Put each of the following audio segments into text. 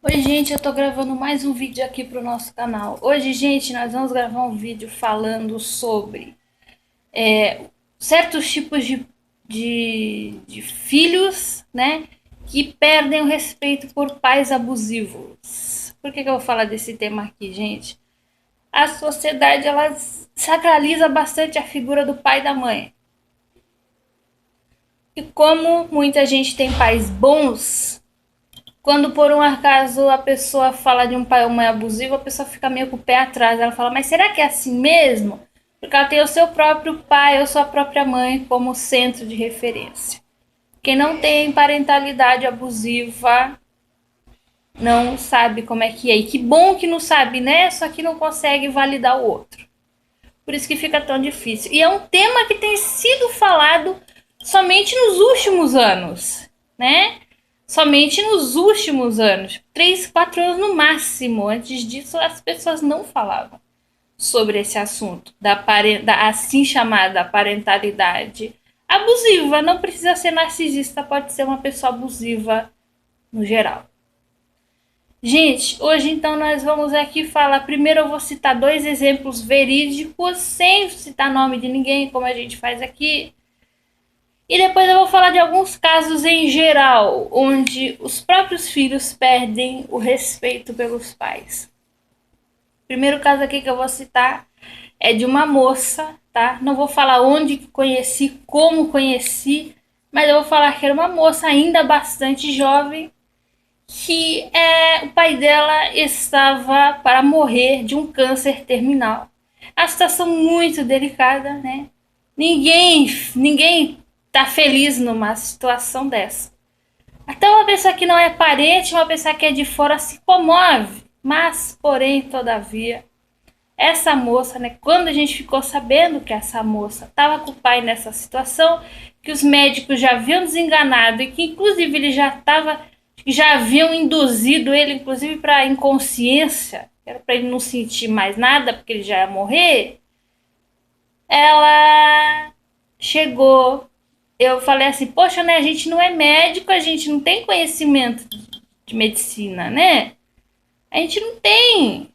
Oi, gente, eu tô gravando mais um vídeo aqui pro nosso canal. Hoje, gente, nós vamos gravar um vídeo falando sobre certos tipos de filhos, né, que perdem o respeito por pais abusivos. Por que eu vou falar desse tema aqui, gente? A sociedade, ela sacraliza bastante a figura do pai e da mãe. E como muita gente tem pais bons, quando por um acaso a pessoa fala de um pai ou mãe abusivo, a pessoa fica meio com o pé atrás. Ela fala, mas será que é assim mesmo? Porque ela tem o seu próprio pai ou sua própria mãe como centro de referência. Quem não tem parentalidade abusiva não sabe como é que é. E que bom que não sabe, né? Só que não consegue validar o outro. Por isso que fica tão difícil. E é um tema que tem sido falado somente nos últimos anos, né? Somente nos últimos anos, 3, 4 anos no máximo. Antes disso, as pessoas não falavam sobre esse assunto da assim chamada parentalidade abusiva. Não precisa ser narcisista, pode ser uma pessoa abusiva no geral. Gente, hoje então nós vamos aqui falar. Primeiro eu vou citar dois exemplos verídicos, sem citar nome de ninguém, como a gente faz aqui. E depois eu vou falar de alguns casos em geral, onde os próprios filhos perdem o respeito pelos pais. O primeiro caso aqui que eu vou citar é de uma moça, tá? Não vou falar onde conheci, como conheci, mas eu vou falar que era uma moça ainda bastante jovem que o pai dela estava para morrer de um câncer terminal. A situação muito delicada, né? Ninguém tá feliz numa situação dessa. Até uma pessoa que não é parente, uma pessoa que é de fora se comove. Mas, porém, todavia, essa moça, né, quando a gente ficou sabendo que essa moça estava com o pai nessa situação, que os médicos já haviam desenganado e que inclusive ele já haviam induzido ele inclusive para inconsciência, era para ele não sentir mais nada porque ele já ia morrer. Ela chegou, eu falei assim, poxa, né, a gente não é médico, a gente não tem conhecimento de medicina, né? A gente não tem.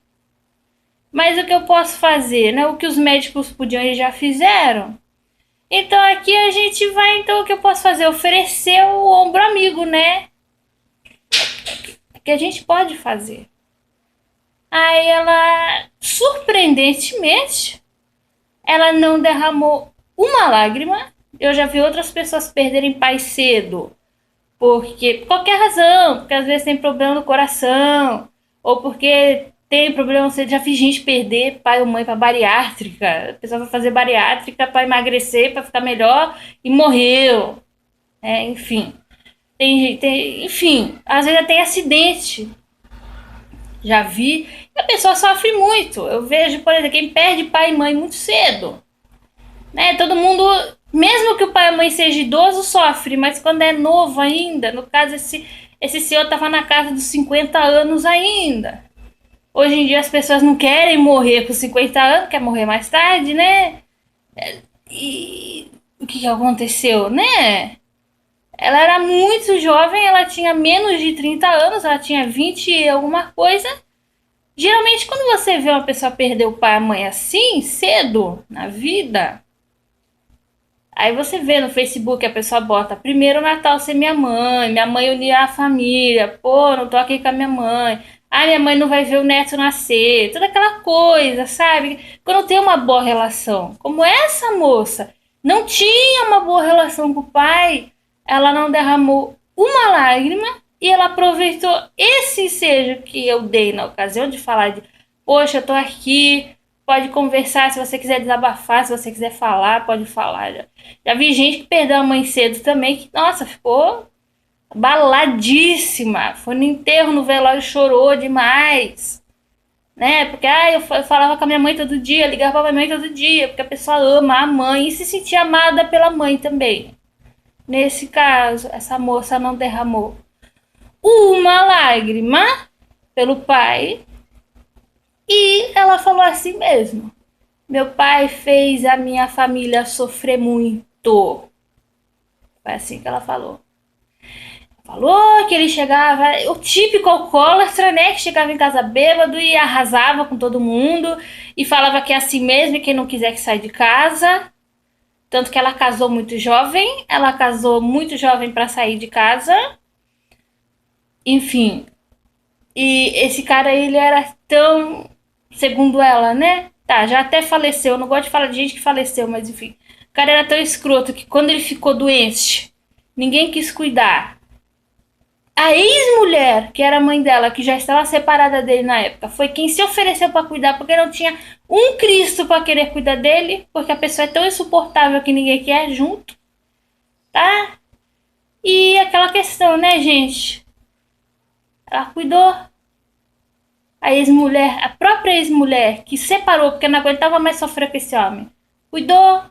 Mas o que eu posso fazer, né? O que os médicos podiam e já fizeram. Então aqui a gente vai, então o que eu posso fazer? Oferecer o ombro amigo, né? Que a gente pode fazer. Aí ela, surpreendentemente, ela não derramou uma lágrima. Eu já vi outras pessoas perderem pai cedo, porque por qualquer razão, porque às vezes tem problema no coração, ou porque tem problema, você já vi gente perder pai ou mãe para bariátrica, a pessoa vai fazer bariátrica para emagrecer, para ficar melhor e morreu. Enfim, enfim, às vezes tem acidente. Já vi, e a pessoa sofre muito. Eu vejo, por exemplo, quem perde pai e mãe muito cedo, né? Todo mundo, mesmo que o pai e a mãe seja idoso, sofre, mas quando é novo ainda, no caso esse senhor estava na casa dos 50 anos ainda. Hoje em dia as pessoas não querem morrer com 50 anos, quer morrer mais tarde, né? E o que aconteceu, né? Ela era muito jovem, ela tinha menos de 30 anos, ela tinha 20 e alguma coisa. Geralmente, quando você vê uma pessoa perder o pai e a mãe assim, cedo na vida, aí você vê no Facebook a pessoa bota primeiro Natal sem minha mãe unia a família, pô, não tô aqui com a minha mãe, ah, minha mãe não vai ver o neto nascer, toda aquela coisa, sabe? Quando tem uma boa relação, como essa moça não tinha uma boa relação com o pai, ela não derramou uma lágrima e ela aproveitou esse ensejo que eu dei na ocasião de falar de, poxa, eu tô aqui, pode conversar, se você quiser desabafar, se você quiser falar, pode falar. Já vi gente que perdeu a mãe cedo também, que, nossa, ficou baladíssima. Foi no enterro, no velório, chorou demais. Né? Porque eu falava com a minha mãe todo dia, ligava pra minha mãe todo dia, porque a pessoa ama a mãe e se sentia amada pela mãe também. Nesse caso, essa moça não derramou uma lágrima pelo pai e ela falou assim mesmo: meu pai fez a minha família sofrer muito. Foi assim que ela falou. Falou que ele chegava, o típico alcoólatra, né? Que chegava em casa bêbado e arrasava com todo mundo e falava que é assim mesmo e quem não quiser que sai de casa. Tanto que ela casou muito jovem para sair de casa. Enfim, e esse cara ele era tão, segundo ela, né? Tá, já até faleceu, eu não gosto de falar de gente que faleceu, mas enfim. O cara era tão escroto que quando ele ficou doente, ninguém quis cuidar. A ex-mulher, que era a mãe dela, que já estava separada dele na época, foi quem se ofereceu para cuidar, porque não tinha um Cristo para querer cuidar dele, porque a pessoa é tão insuportável que ninguém quer junto, tá? E aquela questão, né, gente? Ela cuidou. A ex-mulher, a própria ex-mulher, que separou porque não aguentava mais sofrer com esse homem, cuidou.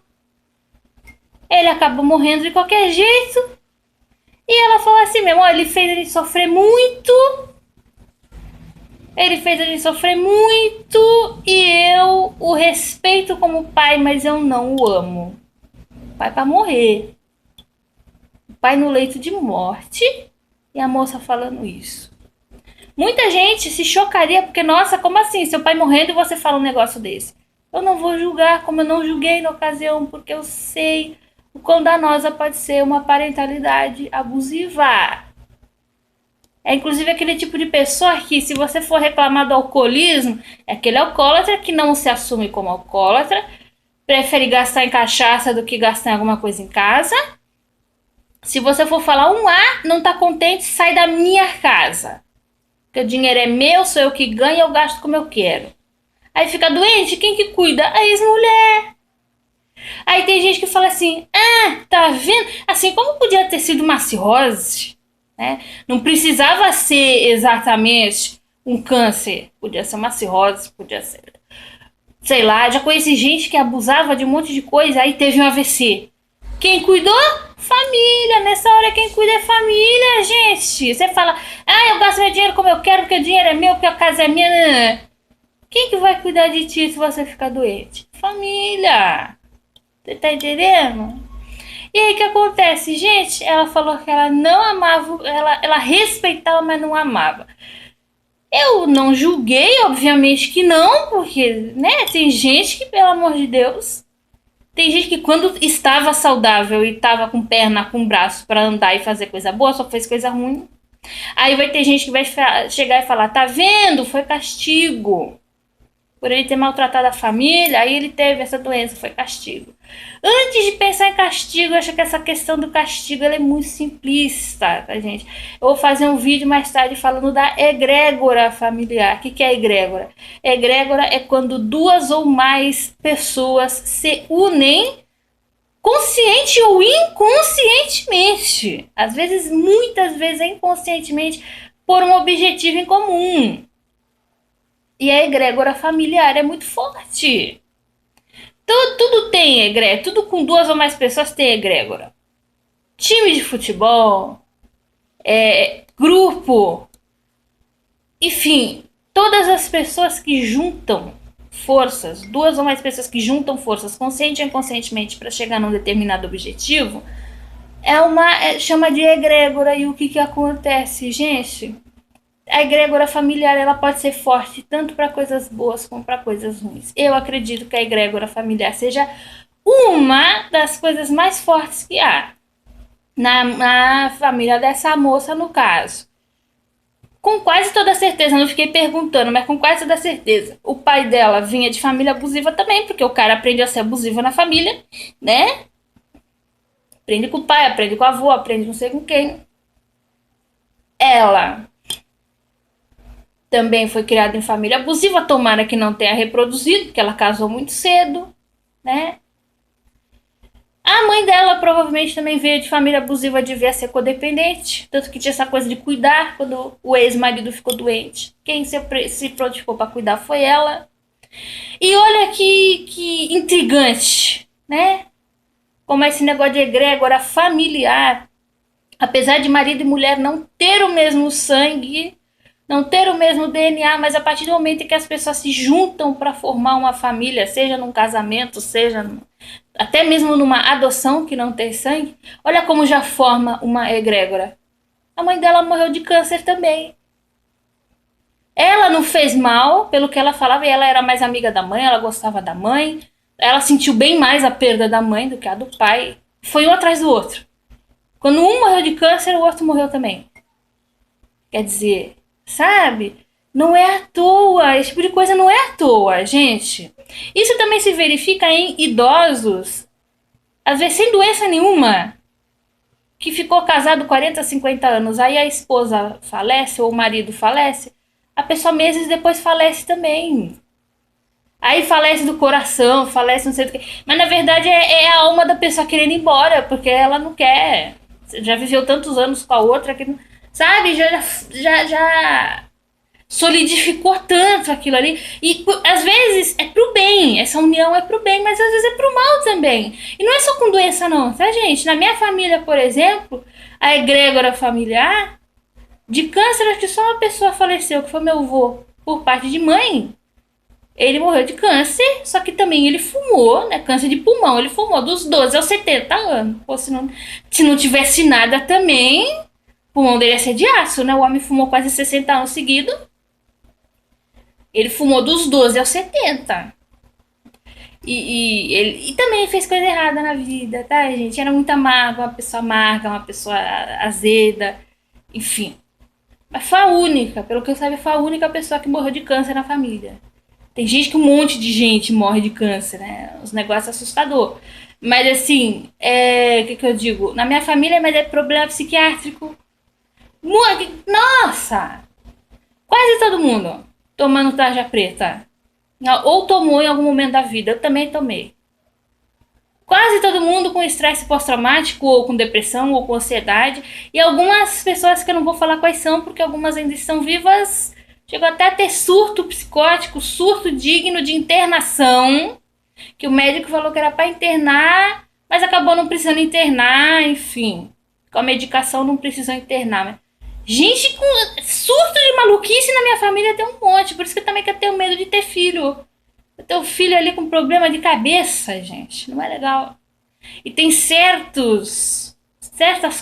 Ele acabou morrendo de qualquer jeito. E ela falou assim mesmo, ó, ele fez a gente sofrer muito. Ele fez a gente sofrer muito e eu o respeito como pai, mas eu não o amo. O pai pra morrer. O pai no leito de morte e a moça falando isso. Muita gente se chocaria porque, nossa, como assim? Seu pai morrendo e você fala um negócio desse. Eu não vou julgar como eu não julguei na ocasião, porque eu sei o quão danosa pode ser uma parentalidade abusiva. É inclusive aquele tipo de pessoa que, se você for reclamar do alcoolismo, é aquele alcoólatra que não se assume como alcoólatra, prefere gastar em cachaça do que gastar em alguma coisa em casa. Se você for falar não tá contente, sai da minha casa. Porque o dinheiro é meu, sou eu que ganho, eu gasto como eu quero. Aí fica doente, quem que cuida? A ex-mulher. Aí tem gente que fala assim, tá vendo? Assim, como podia ter sido uma cirrose, né? Não precisava ser exatamente um câncer. Podia ser uma cirrose, podia ser... Sei lá, já conheci gente que abusava de um monte de coisa, aí teve um AVC. Quem cuidou? Família. Nessa hora quem cuida é família, gente. Você fala, eu gasto meu dinheiro como eu quero, porque o dinheiro é meu, porque a casa é minha. Quem que vai cuidar de ti se você ficar doente? Família. Você tá entendendo? E aí o que acontece? Gente, ela falou que ela não amava, ela respeitava, mas não amava. Eu não julguei, obviamente que não, porque, né, tem gente que, pelo amor de Deus, tem gente que quando estava saudável e estava com perna, com braço para andar e fazer coisa boa, só fez coisa ruim. Aí vai ter gente que vai chegar e falar, tá vendo? Foi castigo. Por ele ter maltratado a família, aí ele teve essa doença, foi castigo. Antes de pensar em castigo, eu acho que essa questão do castigo ela é muito simplista, tá, gente? Eu vou fazer um vídeo mais tarde falando da egrégora familiar. O que é egrégora? Egrégora é quando duas ou mais pessoas se unem consciente ou inconscientemente. Às vezes, muitas vezes inconscientemente, por um objetivo em comum. E a egrégora familiar é muito forte. Tudo tem egrégora, tudo com duas ou mais pessoas tem egrégora. Time de futebol, grupo, enfim, todas as pessoas que juntam forças, duas ou mais pessoas que juntam forças, consciente ou inconscientemente, para chegar num determinado objetivo, chama de egrégora. E o que acontece, gente? A egrégora familiar ela pode ser forte tanto para coisas boas como para coisas ruins. Eu acredito que a egrégora familiar seja uma das coisas mais fortes que há na família dessa moça, no caso. Com quase toda certeza, não fiquei perguntando, mas com quase toda certeza, o pai dela vinha de família abusiva também, porque o cara aprende a ser abusivo na família, né? Aprende com o pai, aprende com o avô, aprende não sei com quem. Ela também foi criada em família abusiva, tomara que não tenha reproduzido, porque ela casou muito cedo, né? A mãe dela provavelmente também veio de família abusiva, devia ser codependente, tanto que tinha essa coisa de cuidar quando o ex-marido ficou doente. Quem se prontificou para cuidar foi ela. E olha que intrigante, né? Como esse negócio de egrégora familiar, apesar de marido e mulher não ter o mesmo sangue, não ter o mesmo DNA, mas a partir do momento em que as pessoas se juntam para formar uma família, seja num casamento, seja até mesmo numa adoção que não tem sangue, olha como já forma uma egrégora. A mãe dela morreu de câncer também. Ela não fez mal, pelo que ela falava, e ela era mais amiga da mãe, ela gostava da mãe. Ela sentiu bem mais a perda da mãe do que a do pai. Foi um atrás do outro. Quando um morreu de câncer, o outro morreu também. Quer dizer, sabe? Não é à toa. Esse tipo de coisa não é à toa, gente. Isso também se verifica em idosos, às vezes sem doença nenhuma, que ficou casado 40, 50 anos. Aí a esposa falece ou o marido falece. A pessoa meses depois falece também. Aí falece do coração, falece não sei do que. Mas na verdade é a alma da pessoa querendo ir embora, porque ela não quer. Já viveu tantos anos com a outra que, sabe, já solidificou tanto aquilo ali. E às vezes é pro bem, essa união é pro bem, mas às vezes é pro mal também. E não é só com doença não, tá, gente? Na minha família, por exemplo, a egrégora familiar, de câncer, acho que só uma pessoa faleceu, que foi meu avô, por parte de mãe. Ele morreu de câncer, só que também ele fumou, né? Câncer de pulmão. Ele fumou dos 12 aos 70 anos. Pô, se não tivesse nada também, o pulmão dele ia ser de aço, né? O homem fumou quase 60 anos seguidos. Ele fumou dos 12 aos 70. Ele também fez coisa errada na vida, tá, gente? Era muito amarga, uma pessoa azeda, enfim. Mas foi a única, pelo que eu sabia, foi a única pessoa que morreu de câncer na família. Tem gente que um monte de gente morre de câncer, né? Os negócios assustador. Mas assim, o que eu digo? Na minha família, mas é problema psiquiátrico. Nossa! Quase todo mundo tomando tarja preta. Ou tomou em algum momento da vida. Eu também tomei. Quase todo mundo com estresse pós-traumático, ou com depressão, ou com ansiedade. E algumas pessoas que eu não vou falar quais são, porque algumas ainda estão vivas, chegou até a ter surto psicótico, surto digno de internação, que o médico falou que era para internar, mas acabou não precisando internar, enfim. Com a medicação não precisou internar. Mas... gente com surto de maluquice na minha família tem um monte, por isso que eu também tenho medo de ter filho. Eu tenho filho ali com problema de cabeça, gente, não é legal. E tem certas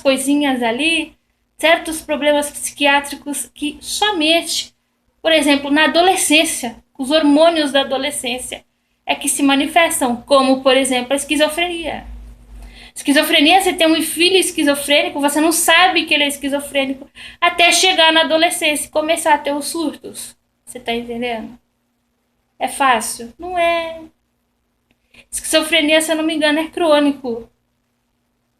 coisinhas ali, certos problemas psiquiátricos que somente, por exemplo, na adolescência, os hormônios da adolescência é que se manifestam, como, por exemplo, a esquizofrenia. Esquizofrenia, você tem um filho esquizofrênico, você não sabe que ele é esquizofrênico até chegar na adolescência e começar a ter os surtos. Você tá entendendo? É fácil? Não é. Esquizofrenia, se eu não me engano, é crônico.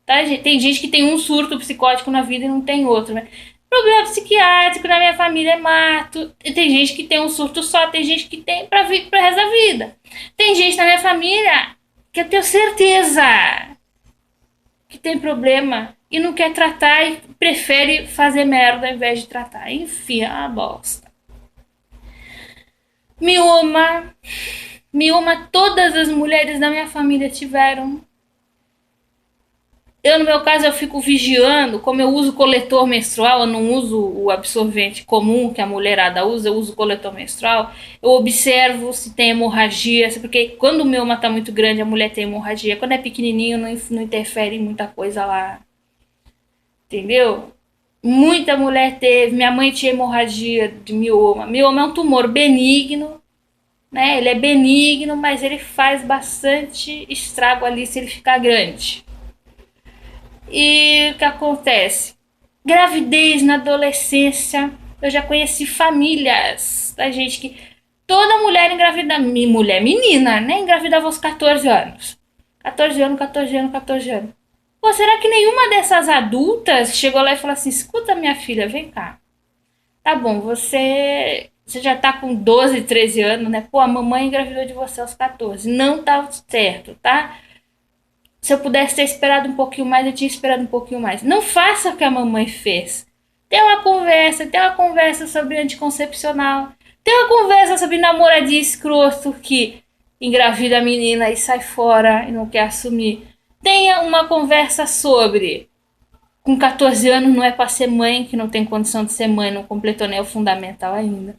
Tá? Tem gente que tem um surto psicótico na vida e não tem outro. Né? Problema psiquiátrico na minha família é mato. Tem gente que tem um surto só, tem gente que tem pro resto da vida. Tem gente na minha família que eu tenho certeza que tem problema e não quer tratar e prefere fazer merda ao invés de tratar. Enfim, é uma bosta. Mioma, todas as mulheres da minha família tiveram. Eu, no meu caso, eu fico vigiando, como eu uso coletor menstrual, eu não uso o absorvente comum que a mulherada usa, eu uso coletor menstrual, eu observo se tem hemorragia, porque quando o mioma tá muito grande, a mulher tem hemorragia, quando é pequenininho, não interfere em muita coisa lá, entendeu? Muita mulher teve, minha mãe tinha hemorragia de mioma. Mioma é um tumor benigno, né? Ele é benigno, mas ele faz bastante estrago ali se ele ficar grande. E o que acontece? Gravidez na adolescência. Eu já conheci famílias da gente que toda mulher engravida, mulher menina, né? Engravidava aos 14 anos. 14 anos, 14 anos, 14 anos. Pô, será que nenhuma dessas adultas chegou lá e falou assim: escuta, minha filha, vem cá. Tá bom, você já tá com 12, 13 anos, né? Pô, a mamãe engravidou de você aos 14. Não tá certo, tá? Se eu pudesse ter esperado um pouquinho mais, eu tinha esperado um pouquinho mais. Não faça o que a mamãe fez. Tem uma conversa sobre anticoncepcional. Tem uma conversa sobre namoradinho escroto que engravida a menina e sai fora e não quer assumir. Tenha uma conversa sobre com 14 anos não é pra ser mãe, que não tem condição de ser mãe, não completou nem o fundamental ainda.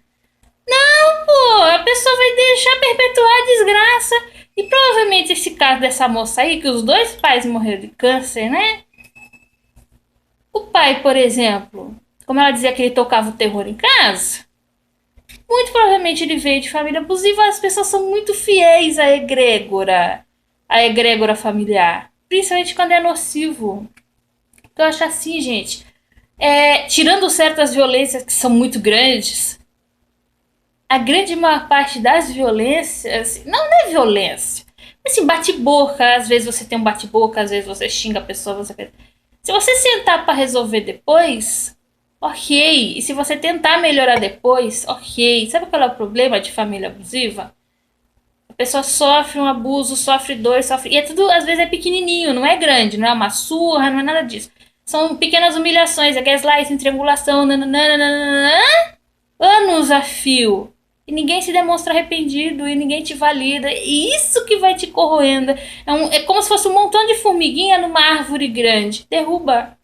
Não, pô, a pessoa vai deixar perpetuar a desgraça. E provavelmente esse caso dessa moça aí, que os dois pais morreram de câncer, né? O pai, por exemplo, como ela dizia que ele tocava o terror em casa, muito provavelmente ele veio de família abusiva. As pessoas são muito fiéis à egrégora familiar, principalmente quando é nocivo. Então, eu acho assim, gente, tirando certas violências que são muito grandes, a grande maior parte das violências, não é violência, mas assim, bate-boca, às vezes você tem um bate-boca, às vezes você xinga a pessoa, se você sentar para resolver depois, ok. E se você tentar melhorar depois, ok. Sabe qual é o problema de família abusiva? A pessoa sofre um abuso, sofre dor, sofre. E é tudo, às vezes, é pequenininho, não é grande, não é uma surra, não é nada disso. São pequenas humilhações, é gaslighting, triangulação, nananana, anos a fio. E ninguém se demonstra arrependido e ninguém te valida. E isso que vai te corroendo. É como se fosse um montão de formiguinha numa árvore grande. Derruba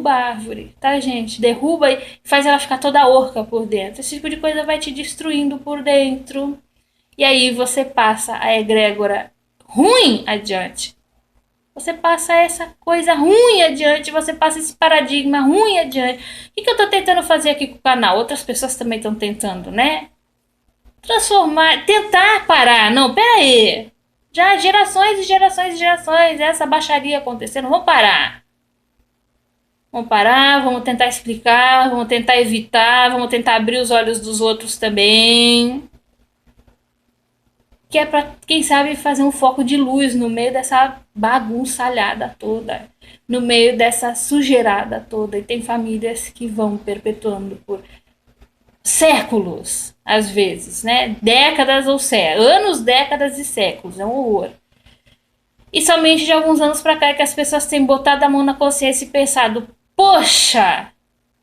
a árvore, tá, gente? Derruba e faz ela ficar toda orca por dentro. Esse tipo de coisa vai te destruindo por dentro. E aí você passa a egrégora ruim adiante. Você passa essa coisa ruim adiante, você passa esse paradigma ruim adiante. O que eu tô tentando fazer aqui com o canal? Outras pessoas também estão tentando, né? Transformar, tentar parar. Não, pera aí. Já gerações e gerações e gerações, essa baixaria acontecendo, vamos parar. Vamos parar, vamos tentar explicar, vamos tentar evitar, vamos tentar abrir os olhos dos outros também. Que é pra, quem sabe, fazer um foco de luz no meio dessa bagunçalhada toda, no meio dessa sujeirada toda. E tem famílias que vão perpetuando por séculos, às vezes, né? Décadas ou séculos, anos, décadas e séculos, é um horror. E somente de alguns anos pra cá é que as pessoas têm botado a mão na consciência e pensado: poxa,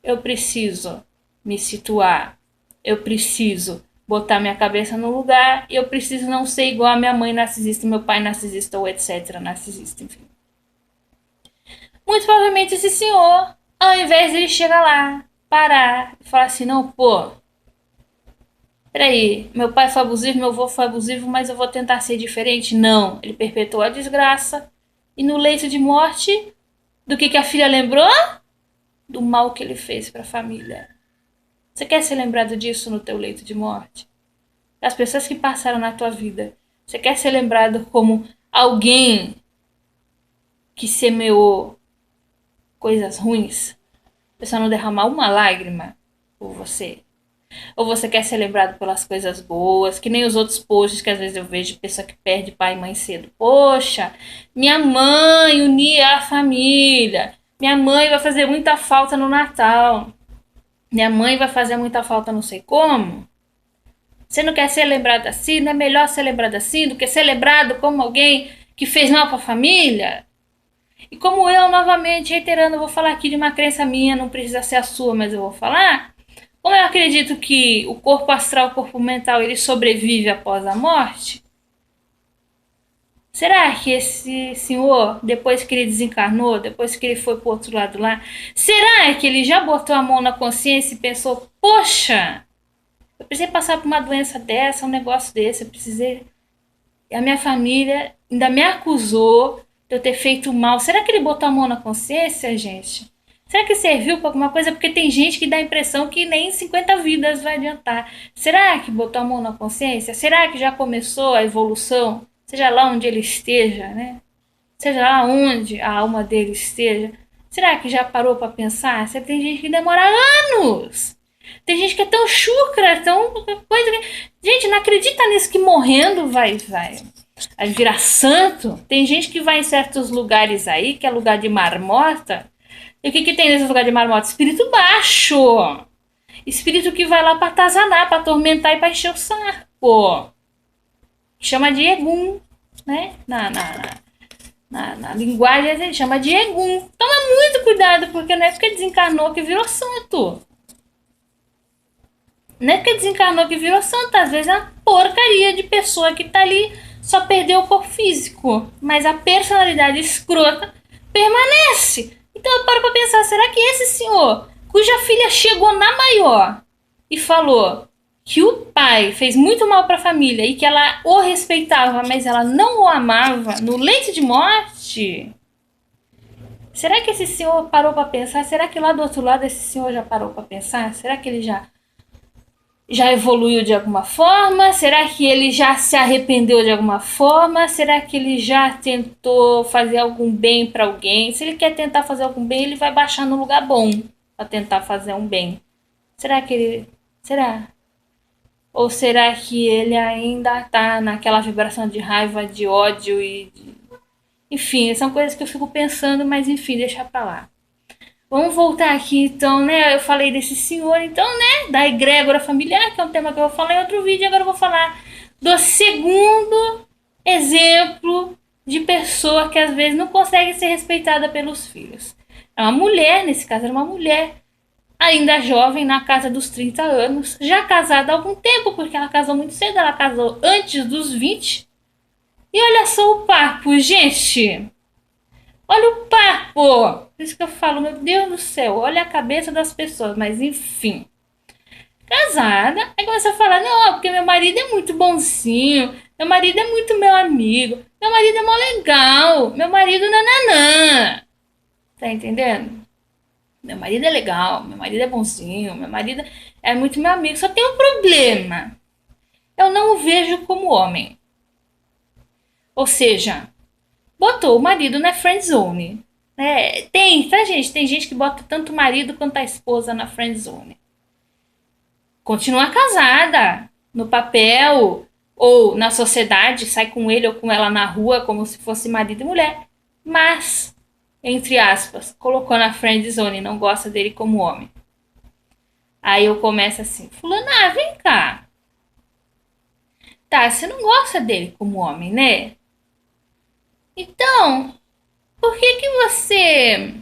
eu preciso me situar, eu preciso botar minha cabeça no lugar e eu preciso não ser igual a minha mãe narcisista, meu pai narcisista ou etc. narcisista, enfim. Muito provavelmente esse senhor, ao invés de ele chegar lá, parar e falar assim: não, pô, peraí, meu pai foi abusivo, meu avô foi abusivo, mas eu vou tentar ser diferente. Não, ele perpetuou a desgraça e no leito de morte, do que a filha lembrou? Do mal que ele fez para a família. Você quer ser lembrado disso no teu leito de morte? Das pessoas que passaram na tua vida. Você quer ser lembrado como alguém que semeou coisas ruins? A pessoa não derramar uma lágrima por você? Ou você quer ser lembrado pelas coisas boas, que nem os outros posts que às vezes eu vejo de pessoa que perde pai e mãe cedo. Poxa, minha mãe unia a família. Minha mãe vai fazer muita falta no Natal. Minha mãe vai fazer muita falta não sei como. Você não quer ser lembrado assim? Não é melhor ser lembrado assim do que ser lembrado como alguém que fez mal para a família? E como eu, novamente, reiterando, vou falar aqui de uma crença minha, não precisa ser a sua, mas eu vou falar. Como eu acredito que o corpo astral, o corpo mental, ele sobrevive após a morte, será que esse senhor, depois que ele desencarnou, depois que ele foi pro outro lado lá, será que ele já botou a mão na consciência e pensou: poxa, eu precisei passar por uma doença dessa, um negócio desse, eu precisei. E a minha família ainda me acusou de eu ter feito mal. Será que ele botou a mão na consciência, gente? Será que serviu para alguma coisa? Porque tem gente que dá a impressão que nem 50 vidas vai adiantar. Será que botou a mão na consciência? Será que já começou a evolução? Seja lá onde ele esteja, né? Seja lá onde a alma dele esteja. Será que já parou para pensar? Você tem gente que demora anos. Tem gente que é tão chucra, tão coisa que... Gente, não acredita nisso que morrendo vai virar santo. Tem gente que vai em certos lugares aí, que é lugar de marmota. E o que tem nesse lugar de marmota? Espírito baixo. Espírito que vai lá pra atazanar, pra atormentar e pra encher o saco. Chama de Egum, né? Na linguagem a gente chama de Egum. Toma muito cuidado, porque não é porque desencarnou que virou santo. Não é porque desencarnou que virou santo. Às vezes é uma porcaria de pessoa que tá ali, só perdeu o corpo físico. Mas a personalidade escrota permanece. Então eu paro pra pensar, será que esse senhor, cuja filha chegou na maior e falou que o pai fez muito mal para a família e que ela o respeitava, mas ela não o amava no leito de morte, Será que esse senhor parou para pensar? Será que lá do outro lado esse senhor já parou para pensar? Será que ele já evoluiu de alguma forma? Será que ele já se arrependeu de alguma forma? Será que ele já tentou fazer algum bem para alguém? Se ele quer tentar fazer algum bem, ele vai baixar no lugar bom para tentar fazer um bem. Será que ele. Será? Ou será que ele ainda tá naquela vibração de raiva, de ódio e. Enfim, são coisas que eu fico pensando, mas enfim, deixa pra lá. Vamos voltar aqui então, né? Eu falei desse senhor, então, né? Da egrégora familiar, que é um tema que eu vou falar em outro vídeo. Agora eu vou falar do segundo exemplo de pessoa que às vezes não consegue ser respeitada pelos filhos. É uma mulher, nesse caso era uma mulher, ainda jovem, na casa dos 30 anos, já casada há algum tempo, porque ela casou muito cedo, ela casou antes dos 20. E olha só o papo, gente. Olha o papo! Por isso que eu falo, meu Deus do céu, olha a cabeça das pessoas, mas enfim. Casada, aí começa a falar, não, porque meu marido é muito bonzinho, meu marido é muito meu amigo, meu marido é mó legal, meu marido nananã. Tá entendendo? Meu marido é legal, meu marido é bonzinho, meu marido é muito meu amigo. Só tem um problema. Eu não o vejo como homem. Ou seja, botou o marido na friend zone. Tem, tá, gente? Tem gente que bota tanto o marido quanto a esposa na friend zone. Continua casada, no papel, ou na sociedade, sai com ele ou com ela na rua como se fosse marido e mulher. Mas, entre aspas, colocou na friend zone, não gosta dele como homem. Aí eu começo assim, fulana, vem cá. Tá, você não gosta dele como homem, né? Então, por que você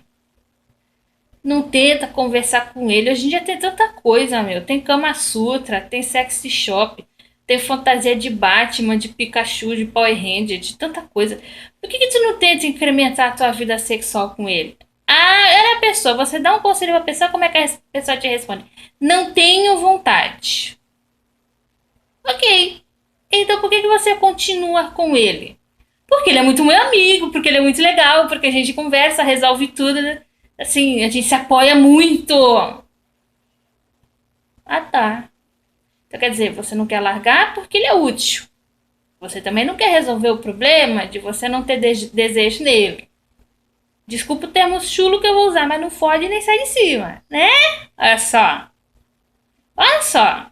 não tenta conversar com ele? Hoje em dia tem tanta coisa, meu. Tem Kama Sutra, tem sexy shop, tem fantasia de Batman, de Pikachu, de Power Ranger, de tanta coisa. Por que tu não tenta incrementar a tua vida sexual com ele? Ah, ela é a pessoa. Você dá um conselho pra pessoa, como é que a pessoa te responde? Não tenho vontade. Ok. Então por que você continua com ele? Porque ele é muito meu amigo, porque ele é muito legal, porque a gente conversa, resolve tudo, né? Assim, a gente se apoia muito. Ah, tá. Então quer dizer, você não quer largar porque ele é útil. Você também não quer resolver o problema de você não ter desejo nele. Desculpa o termo chulo que eu vou usar, mas não fode nem sai de cima, né? Olha só. Olha só.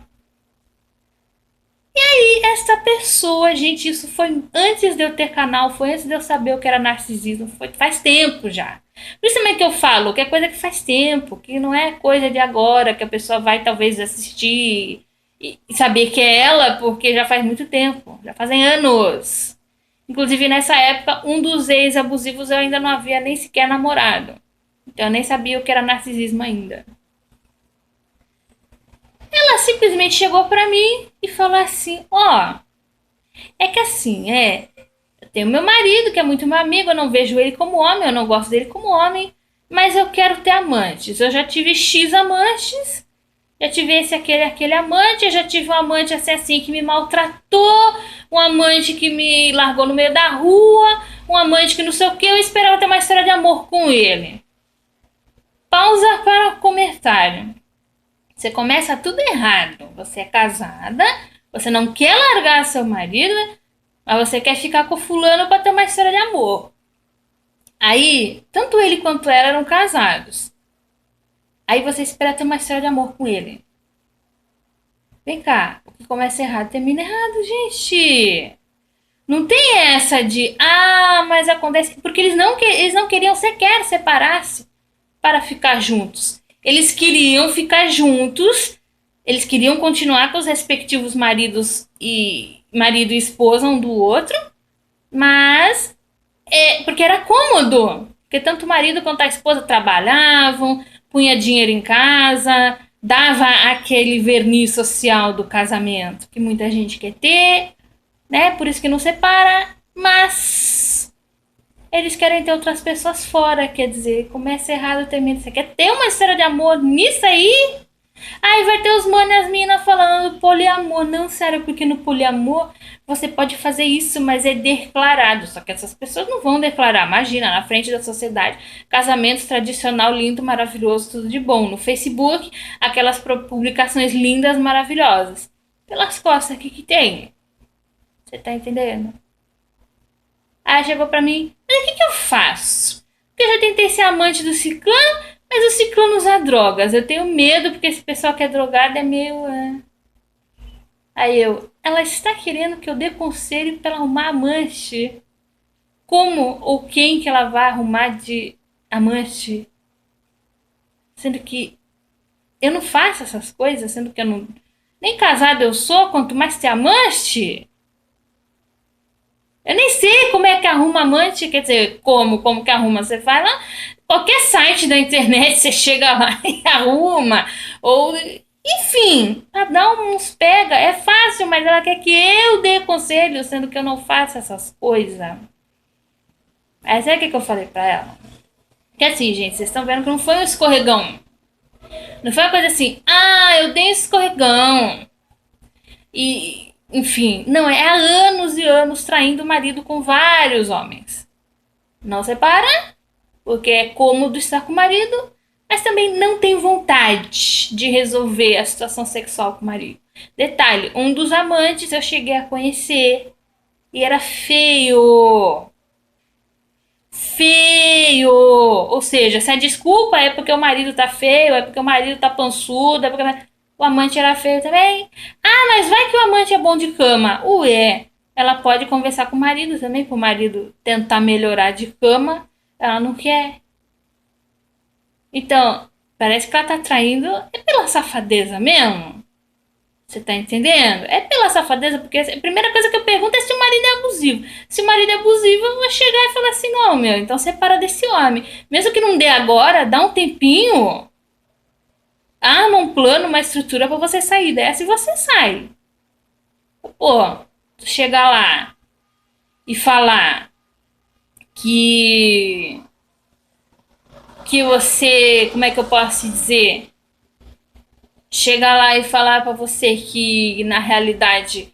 E essa pessoa, gente, isso foi antes de eu ter canal, foi antes de eu saber o que era narcisismo, foi faz tempo já. Por isso também que eu falo que é coisa que faz tempo, que não é coisa de agora, que a pessoa vai talvez assistir e saber que é ela, porque já faz muito tempo, já fazem anos. Inclusive nessa época, um dos ex-abusivos eu ainda não havia nem sequer namorado. Então eu nem sabia o que era narcisismo ainda. Ela simplesmente chegou pra mim e falou assim: ó, é que assim, eu tenho meu marido, que é muito meu amigo, eu não vejo ele como homem, eu não gosto dele como homem, mas eu quero ter amantes. Eu já tive X amantes, já tive esse, aquele amante, eu já tive um amante assim que me maltratou, um amante que me largou no meio da rua, um amante que não sei o que, eu esperava ter uma história de amor com ele. Pausa para o comentário. Você começa tudo errado. Você é casada, você não quer largar seu marido, mas você quer ficar com o fulano para ter uma história de amor. Aí, tanto ele quanto ela eram casados. Aí você espera ter uma história de amor com ele. Vem cá, o que começa errado termina errado, gente. Não tem essa de, mas acontece. Porque eles não queriam sequer separar-se para ficar juntos. Eles queriam ficar juntos, eles queriam continuar com os respectivos marido e esposa um do outro, mas porque era cômodo, porque tanto o marido quanto a esposa trabalhavam, punha dinheiro em casa, dava aquele verniz social do casamento que muita gente quer ter, né? Por isso que não separa, mas eles querem ter outras pessoas fora, quer dizer, começa errado, termina. Você quer ter uma história de amor nisso aí? Aí vai ter os mano e as minas falando do poliamor. Não, sério, porque no poliamor você pode fazer isso, mas é declarado. Só que essas pessoas não vão declarar. Imagina, na frente da sociedade, casamento tradicional, lindo, maravilhoso, tudo de bom. No Facebook, aquelas publicações lindas, maravilhosas. Pelas costas, o que que tem? Você tá entendendo? Aí chegou pra mim, mas o que que eu faço? Porque eu já tentei ser amante do ciclano, mas o ciclano usa drogas. Eu tenho medo porque esse pessoal que é drogado é meio. Aí eu, ela está querendo que eu dê conselho pra ela arrumar amante. Como ou quem que ela vai arrumar de amante? Sendo que eu não faço essas coisas, sendo que eu não. Nem casada eu sou, quanto mais ter amante. Eu nem sei como é que arruma amante, quer dizer, como que arruma? Você vai lá, qualquer site da internet, você chega lá e arruma. Ou, enfim, pra dar uns pega. É fácil, mas ela quer que eu dê conselho, sendo que eu não faço essas coisas. Aí sabe o que eu falei pra ela? Que assim, gente, vocês estão vendo que não foi um escorregão. Não foi uma coisa assim, eu dei um escorregão. E, enfim, não, é há anos e anos traindo o marido com vários homens. Não separa, porque é cômodo estar com o marido, mas também não tem vontade de resolver a situação sexual com o marido. Detalhe, um dos amantes eu cheguei a conhecer e era feio. Feio! Ou seja, se a desculpa é porque o marido tá feio, é porque o marido tá pançudo, é porque o amante era feio também. Mas vai que o amante é bom de cama. Ué, ela pode conversar com o marido também, pro marido tentar melhorar de cama. Ela não quer. Então, parece que ela tá traindo é pela safadeza mesmo. Você tá entendendo? É pela safadeza, porque a primeira coisa que eu pergunto é se o marido é abusivo. Se o marido é abusivo, eu vou chegar e falar assim: não, meu, então separa desse homem. Mesmo que não dê agora, dá um tempinho, arma um plano, uma estrutura pra você sair dessa e você sai. Pô, tu chegar lá e falar que. Que você. Como é que eu posso dizer? Chegar lá e falar pra você que na realidade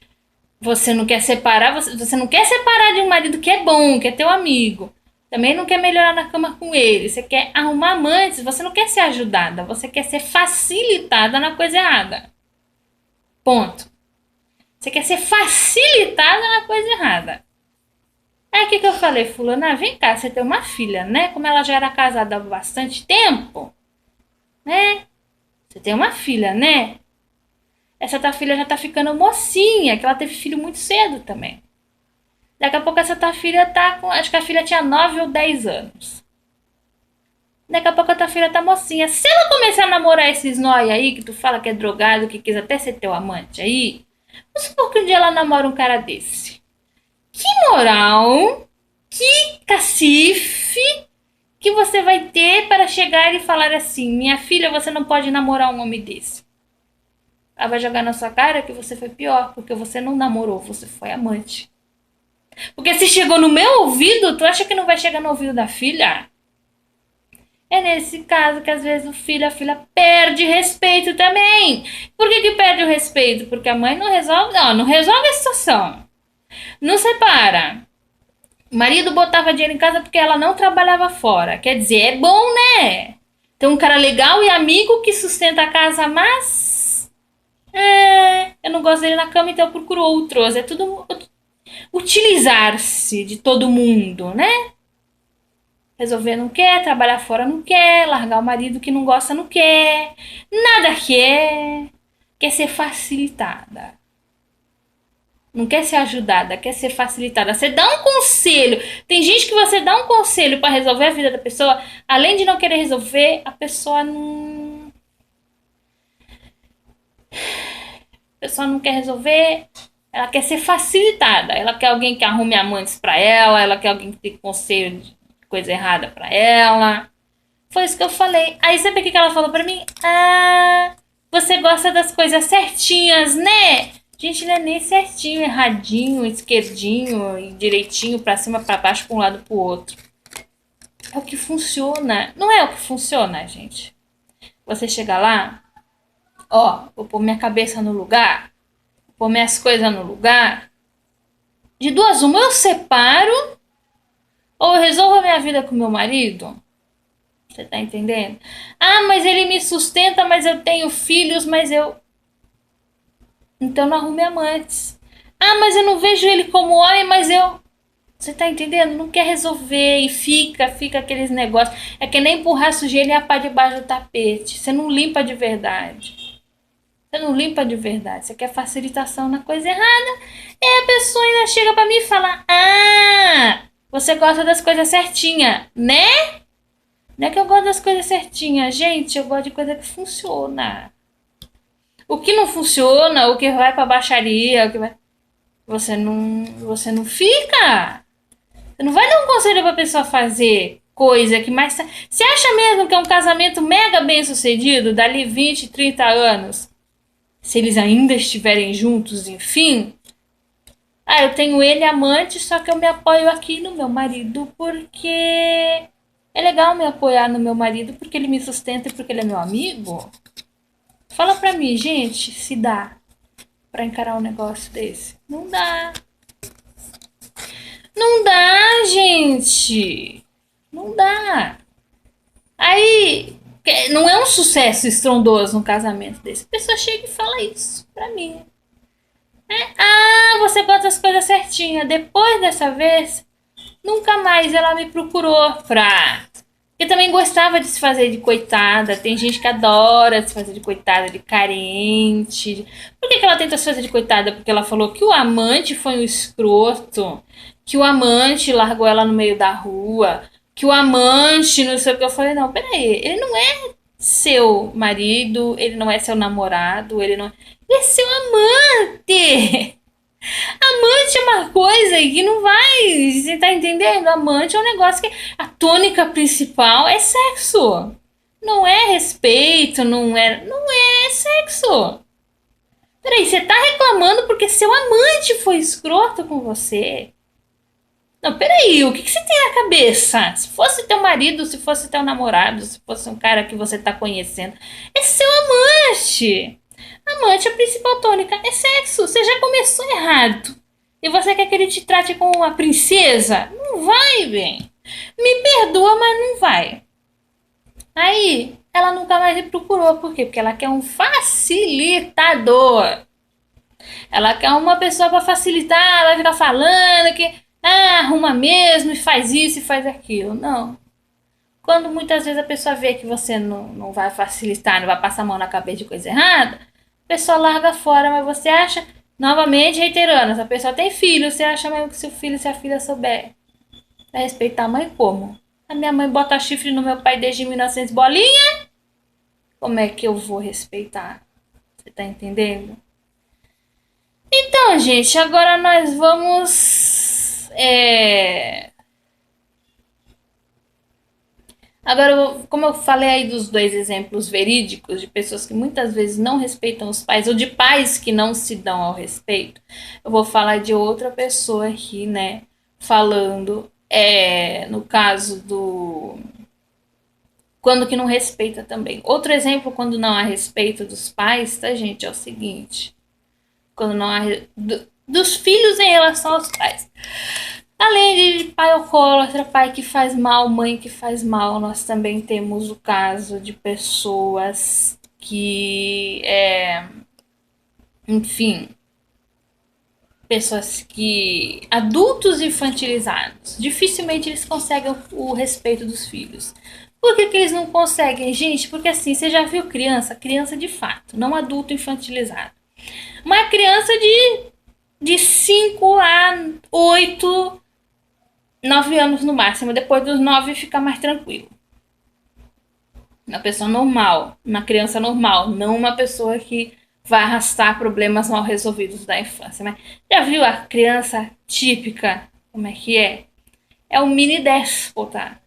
você não quer separar, você não quer separar de um marido que é bom, que é teu amigo. Também não quer melhorar na cama com ele. Você quer arrumar amantes, você não quer ser ajudada, você quer ser facilitada na coisa errada. Ponto. Você quer ser facilitada na coisa errada. Aí o que eu falei, fulana, vem cá, você tem uma filha, né? Como ela já era casada há bastante tempo, né? Você tem uma filha, né? Essa tua filha já tá ficando mocinha, que ela teve filho muito cedo também. Daqui a pouco essa tua filha tá com. Acho que a filha tinha 9 ou 10 anos. Daqui a pouco a tua filha tá mocinha. Se ela começar a namorar esses nóia aí, que tu fala que é drogado, que quis até ser teu amante aí, vamos supor que um dia ela namora um cara desse. Que moral, que cacife que você vai ter para chegar e falar assim: minha filha, você não pode namorar um homem desse. Ela vai jogar na sua cara que você foi pior, porque você não namorou, você foi amante. Porque se chegou no meu ouvido, tu acha que não vai chegar no ouvido da filha? É nesse caso que às vezes a filha perde respeito também. Por que perde o respeito? Porque a mãe não resolve, não resolve a situação. Não separa. O marido botava dinheiro em casa porque ela não trabalhava fora. Quer dizer, é bom, né? Tem um cara legal e amigo que sustenta a casa, mas eu não gosto dele na cama, então eu procuro outros. É tudo utilizar-se de todo mundo, né? Resolver não quer, trabalhar fora não quer, largar o marido que não gosta não quer, nada quer, quer ser facilitada. Não quer ser ajudada, quer ser facilitada. Você dá um conselho. Tem gente que você dá um conselho para resolver a vida da pessoa, além de não querer resolver, a pessoa não. A pessoa não quer resolver, ela quer ser facilitada. Ela quer alguém que arrume amantes para ela quer alguém que dê conselho de coisa errada para ela. Foi isso que eu falei. Aí sabe o que ela falou pra mim? Você gosta das coisas certinhas, né? Gente, não é nem certinho, erradinho, esquerdinho, e direitinho, pra cima, pra baixo, pra um lado, pro outro. É o que funciona. Não é o que funciona, gente. Você chega lá Ó, vou pôr minha cabeça no lugar, vou pôr minhas coisas no lugar. De duas uma, eu separo ou eu resolvo a minha vida com meu marido. Você tá entendendo? Ah, mas ele me sustenta, mas eu tenho filhos, mas eu. Então não arrume amantes. Ah, mas eu não vejo ele como homem, mas eu. Você tá entendendo? Não quer resolver e fica aqueles negócios. É que nem empurrar sujeira e a pá debaixo do tapete. Você não limpa de verdade. Você não limpa de verdade. Você quer facilitação na coisa errada. E a pessoa ainda chega pra mim e fala: Ah, você gosta das coisas certinhas, né? Não é que eu gosto das coisas certinhas, gente. Eu gosto de coisa que funciona. O que não funciona, o que vai pra baixaria, o que vai. Você não fica. Você não vai dar um conselho pra pessoa fazer coisa que mais. Você acha mesmo que é um casamento mega bem sucedido, dali 20, 30 anos? Se eles ainda estiverem juntos, enfim. Ah, eu tenho ele amante, só que eu me apoio aqui no meu marido porque é legal me apoiar no meu marido porque ele me sustenta e porque ele é meu amigo. Fala pra mim, gente, se dá pra encarar um negócio desse. Não dá. Não dá, gente. Não dá. Aí, não é um sucesso estrondoso um casamento desse. A pessoa chega e fala isso pra mim. Ah, você gosta das coisas certinhas. Depois dessa vez, nunca mais ela me procurou pra. Porque também gostava de se fazer de coitada. Tem gente que adora se fazer de coitada, de carente. Por que ela tenta se fazer de coitada? Porque ela falou que o amante foi um escroto. Que o amante largou ela no meio da rua. Que o amante, não sei o que. Eu falei, não, peraí. Ele não é seu marido, ele não é seu namorado, ele não. Ele é seu amante! Amante é uma coisa que não vai. Você tá entendendo? Amante é um negócio que a tônica principal é sexo. Não é respeito, não é. Não é sexo. Peraí, você tá reclamando porque seu amante foi escroto com você? Não, peraí, o que você tem na cabeça? Se fosse teu marido, se fosse teu namorado, se fosse um cara que você tá conhecendo, é seu amante. Amante, a principal tônica é sexo. Você já começou errado. E você quer que ele te trate como uma princesa? Não vai, bem. Me perdoa, mas não vai. Aí, ela nunca mais me procurou. Por quê? Porque ela quer um facilitador. Ela quer uma pessoa para facilitar, vai ficar falando que arruma mesmo e faz isso e faz aquilo. Não. Quando muitas vezes a pessoa vê que você não vai facilitar, não vai passar a mão na cabeça de coisa errada, a pessoa larga fora, mas você acha, novamente reiterando, se a pessoa tem filho, você acha mesmo que se o filho e se a filha souber vai respeitar a mãe como? A minha mãe bota chifre no meu pai desde 1900 bolinha? Como é que eu vou respeitar? Você tá entendendo? Então, gente, agora nós vamos. Agora, como eu falei aí dos dois exemplos verídicos de pessoas que muitas vezes não respeitam os pais, ou de pais que não se dão ao respeito, eu vou falar de outra pessoa aqui, né? Falando, no caso do. Quando que não respeita também. Outro exemplo, quando não há respeito dos pais, tá, gente? É o seguinte: quando não há. Dos filhos em relação aos pais. Além de pai alcoólatra, pai que faz mal, mãe que faz mal, nós também temos o caso de pessoas que, enfim, pessoas que. Adultos infantilizados. Dificilmente eles conseguem o respeito dos filhos. Por que eles não conseguem, gente? Porque assim, você já viu criança? Criança de fato, não adulto infantilizado. Uma criança de 5 a 8 9 anos no máximo. Depois dos 9 fica mais tranquilo. Uma pessoa normal, uma criança normal, não uma pessoa que vai arrastar problemas mal resolvidos da infância. Mas já viu a criança típica? Como é que é? É um mini déspota.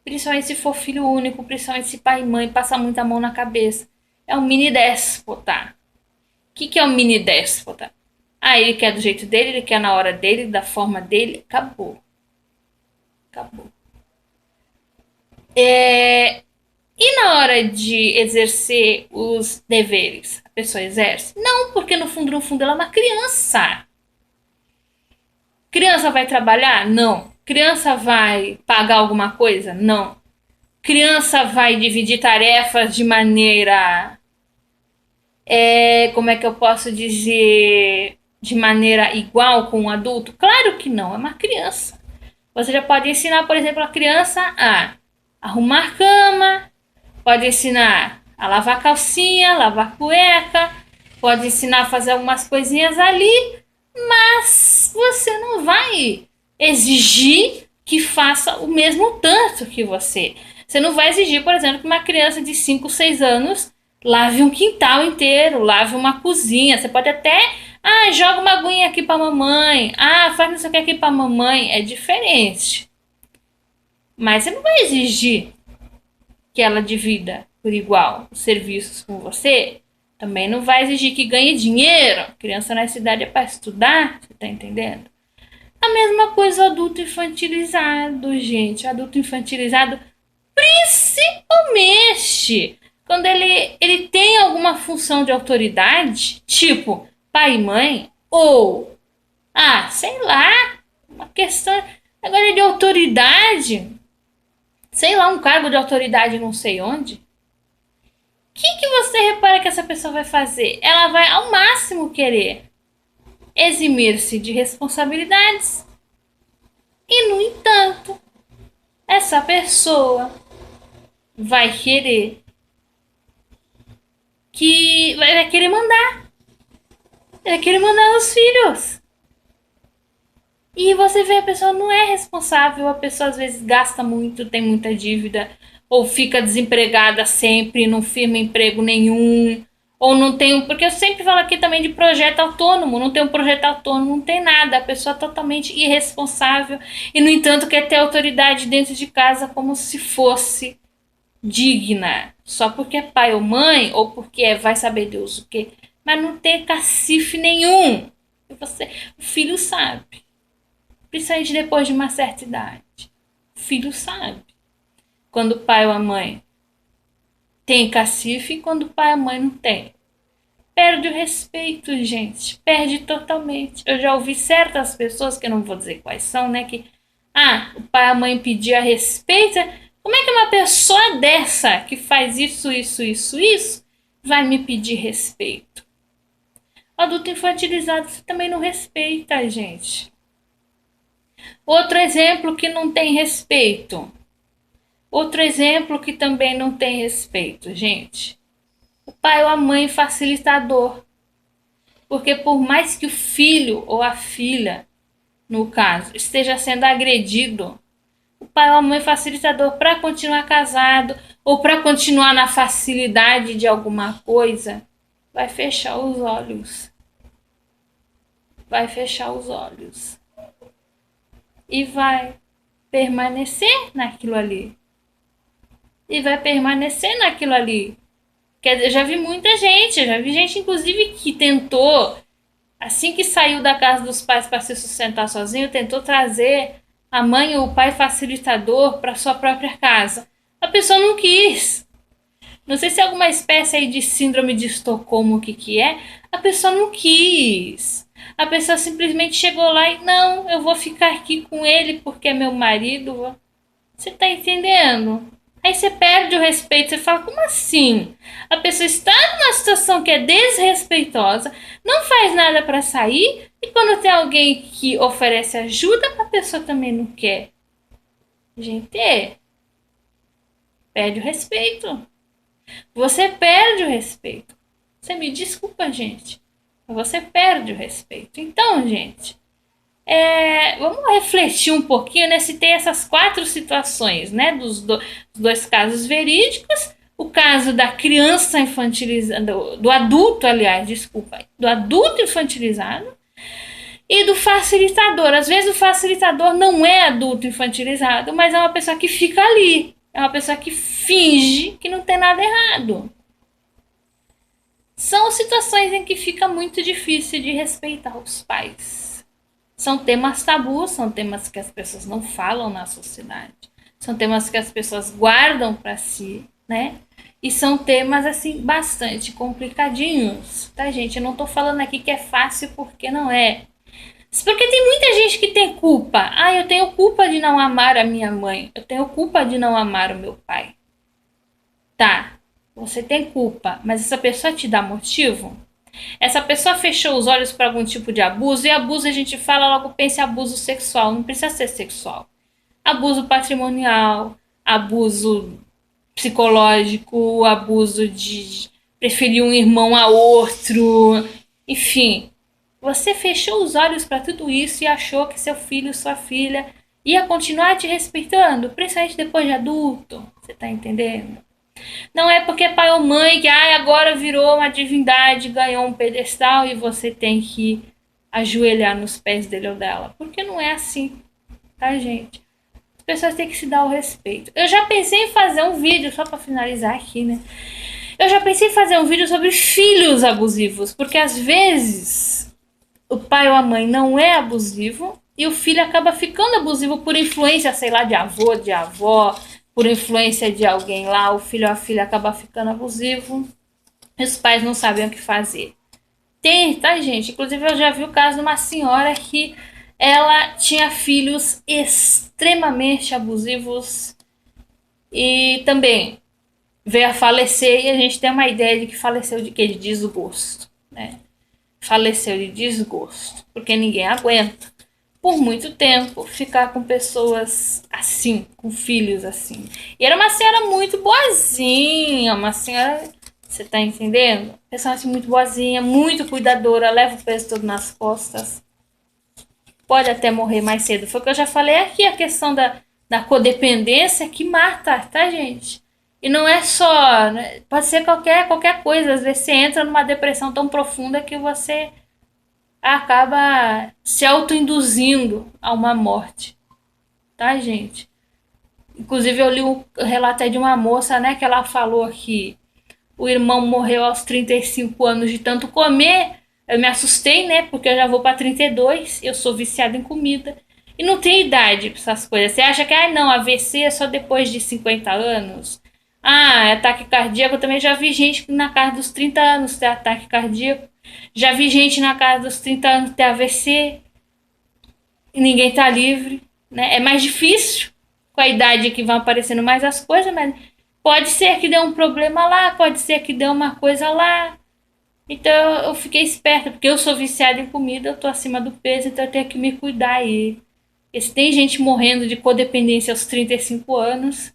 Principalmente se for filho único, principalmente se pai e mãe passam muita mão na cabeça. É um mini déspota. O que é um mini déspota? Ah, ele quer do jeito dele, ele quer na hora dele, da forma dele. Acabou. Acabou. E na hora de exercer os deveres, a pessoa exerce? Não, porque no fundo, ela é uma criança. Criança vai trabalhar? Não. Criança vai pagar alguma coisa? Não. Criança vai dividir tarefas de maneira, como é que eu posso dizer, de maneira igual com um adulto? Claro que não, é uma criança. Você já pode ensinar, por exemplo, a criança a arrumar cama, pode ensinar a lavar calcinha, lavar cueca, pode ensinar a fazer algumas coisinhas ali, mas você não vai exigir que faça o mesmo tanto que você. Você não vai exigir, por exemplo, que uma criança de 5, 6 anos lave um quintal inteiro, lave uma cozinha. Você pode até, joga uma aguinha aqui pra mamãe. Faz não sei o que aqui pra mamãe. É diferente. Mas você não vai exigir que ela divida por igual os serviços com você. Também não vai exigir que ganhe dinheiro. A criança nessa idade é para estudar, você tá entendendo? A mesma coisa o adulto infantilizado, gente. O adulto infantilizado, principalmente quando ele tem alguma função de autoridade, tipo pai e mãe, ou, sei lá, uma questão agora de autoridade, sei lá, um cargo de autoridade não sei onde. Que você repara que essa pessoa vai fazer? Ela vai ao máximo querer eximir-se de responsabilidades. E, no entanto, essa pessoa vai querer vai querer mandar. Vai querer mandar nos filhos. E você vê, a pessoa não é responsável, a pessoa às vezes gasta muito, tem muita dívida, ou fica desempregada sempre, não firma emprego nenhum, ou não tem um. Porque eu sempre falo aqui também de projeto autônomo, não tem um projeto autônomo, não tem nada, a pessoa é totalmente irresponsável e, no entanto, quer ter autoridade dentro de casa como se fosse digna, só porque é pai ou mãe, ou porque vai saber Deus o quê, mas não tem cacife nenhum. E você, o filho sabe. Principalmente depois de uma certa idade. O filho sabe. Quando o pai ou a mãe tem cacife e quando o pai ou a mãe não tem. Perde o respeito, gente. Perde totalmente. Eu já ouvi certas pessoas, que eu não vou dizer quais são, né? Que, o pai e a mãe pedir a respeito. Como é que uma pessoa dessa, que faz isso, vai me pedir respeito? O adulto infantilizado também não respeita, gente. Outro exemplo que não tem respeito. Outro exemplo que também não tem respeito, gente. O pai ou a mãe facilitador. Porque por mais que o filho ou a filha, no caso, esteja sendo agredido, o pai ou a mãe facilitador para continuar casado ou para continuar na facilidade de alguma coisa, vai fechar os olhos. Vai fechar os olhos. E vai permanecer naquilo ali. E vai permanecer naquilo ali. Quer dizer, eu já vi muita gente, já vi gente inclusive que tentou, assim que saiu da casa dos pais para se sustentar sozinho, tentou trazer a mãe ou o pai facilitador para sua própria casa. A pessoa não quis. Não sei se é alguma espécie aí de síndrome de Estocolmo, o que é. A pessoa não quis. A pessoa simplesmente chegou lá e, não, eu vou ficar aqui com ele porque é meu marido. Você tá entendendo? Aí você perde o respeito, você fala, como assim? A pessoa está numa situação que é desrespeitosa, não faz nada para sair, e quando tem alguém que oferece ajuda, a pessoa também não quer. Gente, perde o respeito. Você perde o respeito. Você me desculpa, gente. Você perde o respeito. Então, gente, vamos refletir um pouquinho, né? Citei essas 4 situações, né? Dos dois casos verídicos. O caso da criança infantilizada, do adulto, aliás, desculpa, do adulto infantilizado e do facilitador. Às vezes o facilitador não é adulto infantilizado, mas é uma pessoa que fica ali. É uma pessoa que finge que não tem nada errado. São situações em que fica muito difícil de respeitar os pais. São temas tabus, são temas que as pessoas não falam na sociedade. São temas que as pessoas guardam para si. né? E são temas, assim, bastante complicadinhos, tá, gente? Eu não tô falando aqui que é fácil porque não é. Porque tem muita gente que tem culpa. Ah, eu tenho culpa de não amar a minha mãe. Eu tenho culpa de não amar o meu pai. Tá, você tem culpa, mas essa pessoa te dá motivo? Essa pessoa fechou os olhos para algum tipo de abuso, e abuso a gente fala, logo pensa em abuso sexual, não precisa ser sexual. Abuso patrimonial, abuso psicológico, abuso de preferir um irmão a outro, enfim. Você fechou os olhos para tudo isso e achou que seu filho, sua filha ia continuar te respeitando, principalmente depois de adulto. Você tá entendendo? Não é porque pai ou mãe que agora virou uma divindade, ganhou um pedestal e você tem que ajoelhar nos pés dele ou dela. Porque não é assim, tá, gente? As pessoas têm que se dar o respeito. Eu já pensei em fazer um vídeo, só para finalizar aqui, né? Eu já pensei em fazer um vídeo sobre filhos abusivos, porque às vezes o pai ou a mãe não é abusivo e o filho acaba ficando abusivo por influência, sei lá, de avô, de avó, por influência de alguém lá, o filho ou a filha acaba ficando abusivo e os pais não sabem o que fazer. Tem, tá, gente? Inclusive eu já vi o caso de uma senhora que ela tinha filhos extremamente abusivos e também veio a falecer e a gente tem uma ideia de que faleceu de quê? De desgosto, né? Faleceu de desgosto, porque ninguém aguenta por muito tempo ficar com pessoas assim, com filhos assim. E era uma senhora muito boazinha, uma senhora, você tá entendendo? Pessoa assim muito boazinha, muito cuidadora, leva o peso todo nas costas. Pode até morrer mais cedo. Foi o que eu já falei aqui, a questão da codependência que mata, tá, gente? E não é só, né? Pode ser qualquer coisa. Às vezes você entra numa depressão tão profunda que você acaba se autoinduzindo a uma morte, tá, gente? Inclusive eu li um relato aí de uma moça, né, que ela falou que o irmão morreu aos 35 anos de tanto comer. Eu me assustei, né, porque eu já vou para 32, eu sou viciada em comida. E não tem idade para essas coisas. Você acha que, não, AVC é só depois de 50 anos? Ah, ataque cardíaco, eu também já vi gente na casa dos 30 anos ter ataque cardíaco. Já vi gente na casa dos 30 anos ter AVC e ninguém tá livre, né? É mais difícil com a idade que vão aparecendo mais as coisas, mas pode ser que dê um problema lá, pode ser que dê uma coisa lá. Então eu fiquei esperta, porque eu sou viciada em comida, eu tô acima do peso, então eu tenho que me cuidar aí. E se tem gente morrendo de codependência aos 35 anos,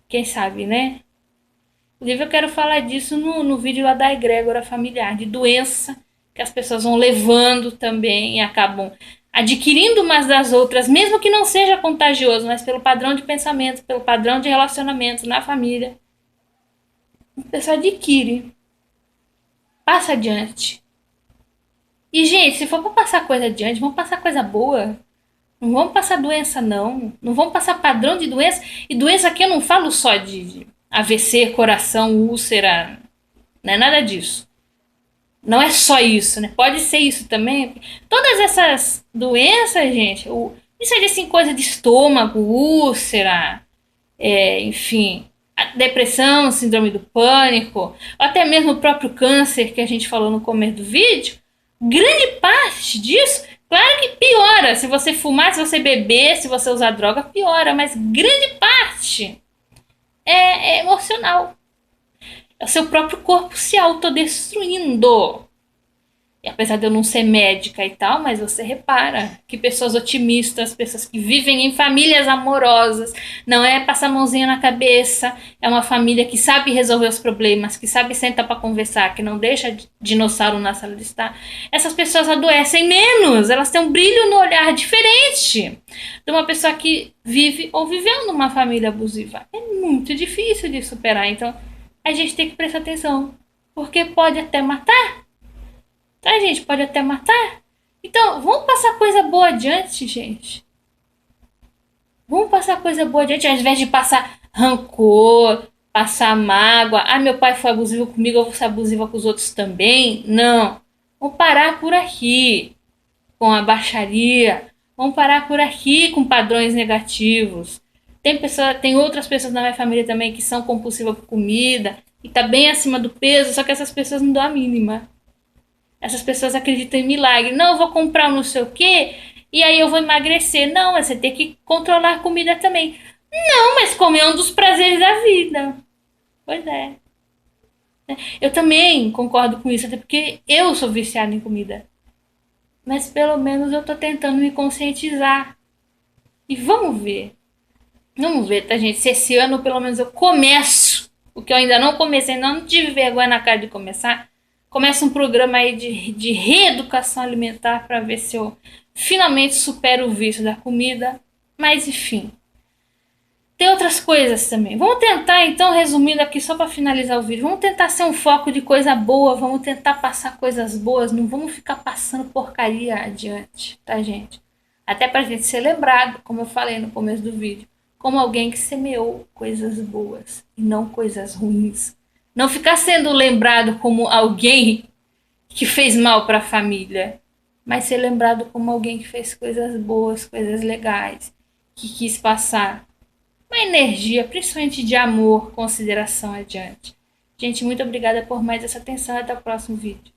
quem sabe, né? Inclusive eu quero falar disso no vídeo lá da egrégora familiar, de doença que as pessoas vão levando também e acabam adquirindo umas das outras, mesmo que não seja contagioso, mas pelo padrão de pensamento, pelo padrão de relacionamento na família. A pessoa adquire, passa adiante. E, gente, se for pra passar coisa adiante, vamos passar coisa boa. Não vamos passar doença, não. Não vamos passar padrão de doença. E doença aqui eu não falo só de AVC, coração, úlcera. Não é nada disso. Não é só isso, né? Pode ser isso também. Todas essas doenças, gente, isso é assim, coisa de estômago, úlcera, enfim, a depressão, síndrome do pânico, ou até mesmo o próprio câncer que a gente falou no começo do vídeo, grande parte disso, claro que piora. Se você fumar, se você beber, se você usar droga, piora, mas grande parte é emocional. É o seu próprio corpo se autodestruindo. E apesar de eu não ser médica e tal, mas você repara que pessoas otimistas, pessoas que vivem em famílias amorosas, não é passar a mãozinha na cabeça, é uma família que sabe resolver os problemas, que sabe sentar para conversar, que não deixa dinossauro na sala de estar. Essas pessoas adoecem menos, elas têm um brilho no olhar diferente de uma pessoa que vive ou viveu numa família abusiva. É muito difícil de superar, então a gente tem que prestar atenção, porque pode até matar. Tá, gente? Pode até matar. Então, vamos passar coisa boa adiante, gente. Vamos passar coisa boa adiante, ao invés de passar rancor, passar mágoa. Ah, meu pai foi abusivo comigo, eu vou ser abusiva com os outros também. Não. Vamos parar por aqui com a baixaria. Vamos parar por aqui com padrões negativos. Tem outras pessoas na minha família também que são compulsivas por comida e tá bem acima do peso, só que essas pessoas não dão a mínima. Essas pessoas acreditam em milagre. Não, eu vou comprar um não sei o quê e aí eu vou emagrecer. Não, você tem que controlar a comida também. Não, mas comer é um dos prazeres da vida. Pois é. Eu também concordo com isso, até porque eu sou viciada em comida. Mas pelo menos eu tô tentando me conscientizar. E vamos ver. Vamos ver, tá, gente? Se esse ano pelo menos eu começo. O que eu ainda não comecei, não tive vergonha na cara de começar. Começa um programa aí de reeducação alimentar para ver se eu finalmente supero o vício da comida. Mas enfim, tem outras coisas também. Vamos tentar, então, resumindo aqui, só para finalizar o vídeo, vamos tentar ser um foco de coisa boa, vamos tentar passar coisas boas, não vamos ficar passando porcaria adiante, tá, gente? Até pra gente ser lembrado, como eu falei no começo do vídeo, como alguém que semeou coisas boas e não coisas ruins. Não ficar sendo lembrado como alguém que fez mal para a família, mas ser lembrado como alguém que fez coisas boas, coisas legais, que quis passar uma energia, principalmente de amor, consideração adiante. Gente, muito obrigada por mais essa atenção e até o próximo vídeo.